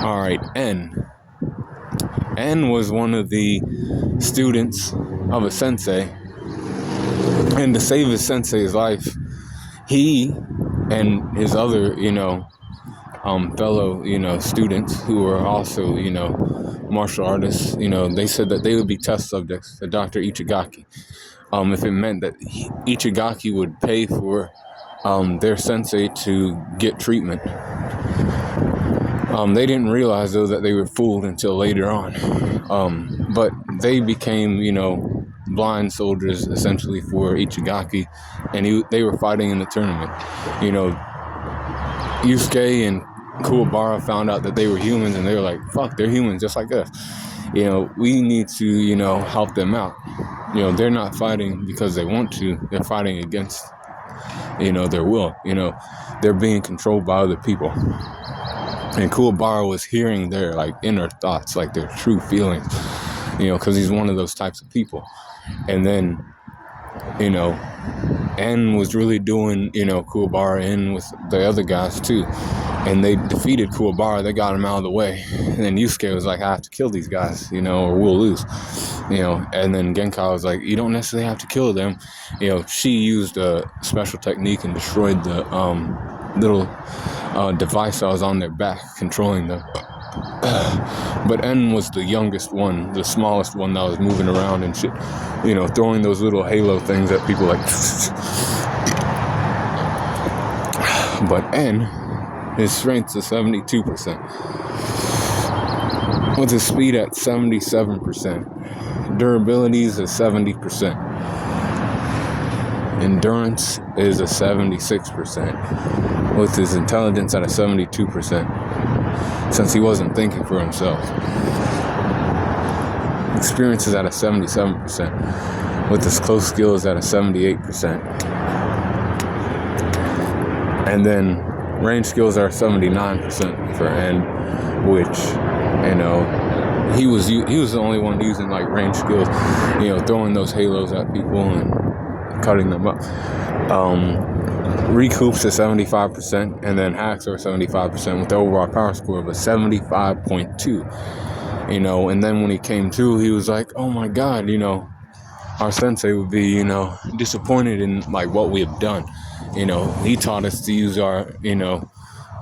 All right, N. N was one of the students of a sensei, and to save his sensei's life, he and his other, fellow, students who were also, martial artists, they said that they would be test subjects to Dr. Ichigaki. If it meant that Ichigaki would pay for their sensei to get treatment. They didn't realize, though, that they were fooled until later on. But they became, blind soldiers, essentially, for Ichigaki, and they were fighting in the tournament. Yusuke and Kuwabara found out that they were humans, and they were like, fuck, they're humans just like us. We need to, help them out. They're not fighting because they want to. They're fighting against, their will. They're being controlled by other people. And Kuwabara was hearing their, inner thoughts, their true feelings, because he's one of those types of people. And then, N was really doing, Kuwabara in with the other guys, too. And they defeated Kuwabara. They got him out of the way. And then Yusuke was like, I have to kill these guys, or we'll lose. And then Genkai was like, you don't necessarily have to kill them. She used a special technique and destroyed the little device that was on their back, controlling them. But N was the youngest one, the smallest one that was moving around and shit, throwing those little halo things at people like. But N, his strength is 72%, with his speed at 77%, durability is 70%, endurance is a 76%, with his intelligence at a 72%, since he wasn't thinking for himself. Experience is at a 77%, with his close skills at a 78%. And then range skills are 79% for N, which, he was the only one using range skills, throwing those halos at people and cutting them up. Recoups are 75%, and then hacks are 75%, with the overall power score of a 75.2. And then when he came to, he was like, oh my God, our sensei would be, disappointed in what we have done. He taught us to use our,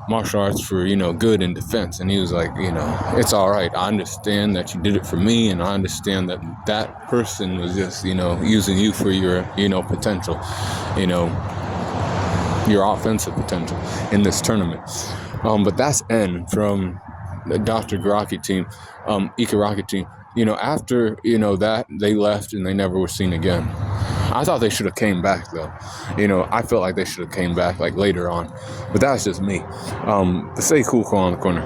martial arts for, good and defense. And he was like, it's all right. I understand that you did it for me, and I understand that that person was just, using you for your, potential, your offensive potential in this tournament. But that's N from the Dr. Ikaraki team. After, that, they left and they never were seen again. I thought they should have came back, though. I felt like they should have came back, later on. But that's just me. Say Cool Call on the corner.